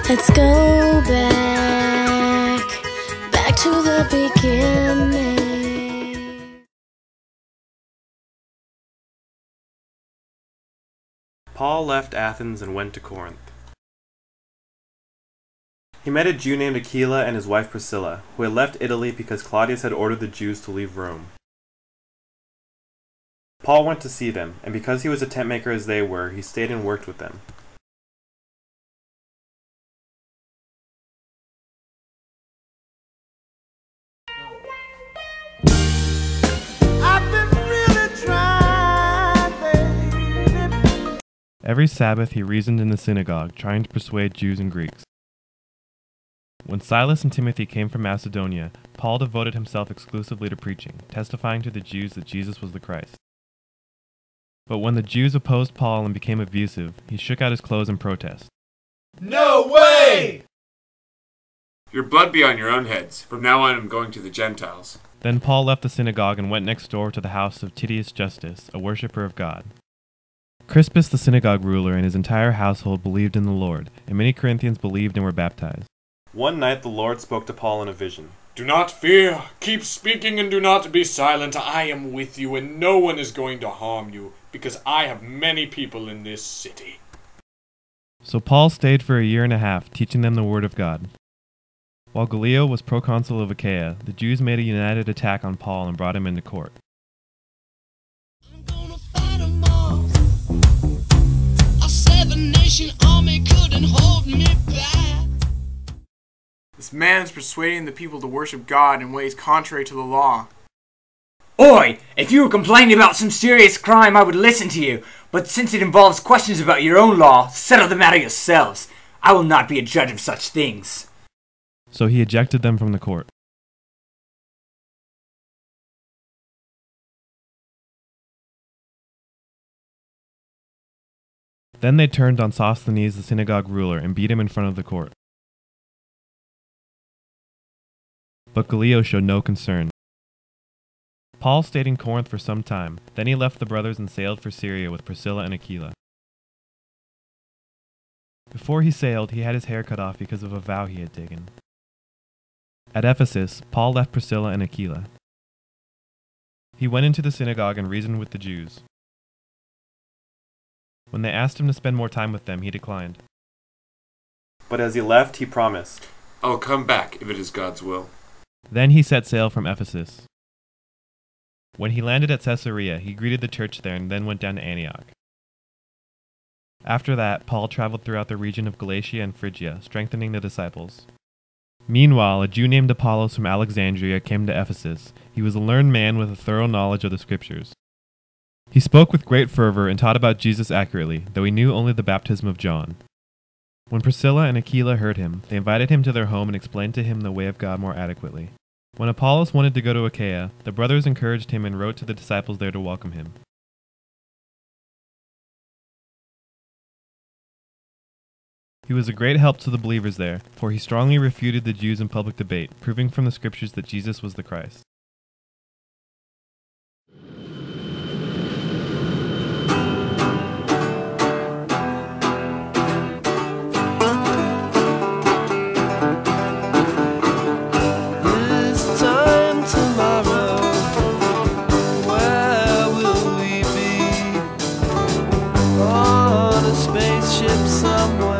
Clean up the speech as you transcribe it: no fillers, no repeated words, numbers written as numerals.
Let's go back to the beginning. Paul left Athens and went to Corinth. He met a Jew named Aquila and his wife Priscilla, who had left Italy because Claudius had ordered the Jews to leave Rome. Paul went to see them, and because he was a tent maker as they were, he stayed and worked with them. Every Sabbath he reasoned in the synagogue, trying to persuade Jews and Greeks. When Silas and Timothy came from Macedonia, Paul devoted himself exclusively to preaching, testifying to the Jews that Jesus was the Christ. But when the Jews opposed Paul and became abusive, he shook out his clothes in protest. No way! Your blood be on your own heads. From now on I'm going to the Gentiles. Then Paul left the synagogue and went next door to the house of Titius Justus, a worshipper of God. Crispus, the synagogue ruler, and his entire household believed in the Lord, and many Corinthians believed and were baptized. One night the Lord spoke to Paul in a vision. Do not fear. Keep speaking and do not be silent. I am with you, and no one is going to harm you, because I have many people in this city. So Paul stayed for 1.5 years, teaching them the word of God. While Gallio was proconsul of Achaia, the Jews made a united attack on Paul and brought him into court. I'm gonna fight 'em all. A 7-nation army couldn't hold me back. This man is persuading the people to worship God in ways contrary to the law. Oi! If you were complaining about some serious crime, I would listen to you. But since it involves questions about your own law, settle the matter yourselves. I will not be a judge of such things. So he ejected them from the court. Then they turned on Sosthenes, the synagogue ruler, and beat him in front of the court. But Gallio showed no concern. Paul stayed in Corinth for some time. Then he left the brothers and sailed for Syria with Priscilla and Aquila. Before he sailed, he had his hair cut off because of a vow he had taken. At Ephesus, Paul left Priscilla and Aquila. He went into the synagogue and reasoned with the Jews. When they asked him to spend more time with them, he declined. But as he left, he promised, I'll come back if it is God's will. Then he set sail from Ephesus. When he landed at Caesarea, he greeted the church there and then went down to Antioch. After that, Paul traveled throughout the region of Galatia and Phrygia, strengthening the disciples. Meanwhile, a Jew named Apollos from Alexandria came to Ephesus. He was a learned man with a thorough knowledge of the Scriptures. He spoke with great fervor and taught about Jesus accurately, though he knew only the baptism of John. When Priscilla and Aquila heard him, they invited him to their home and explained to him the way of God more adequately. When Apollos wanted to go to Achaia, the brothers encouraged him and wrote to the disciples there to welcome him. He was a great help to the believers there, for he strongly refuted the Jews in public debate, proving from the Scriptures that Jesus was the Christ. Somewhere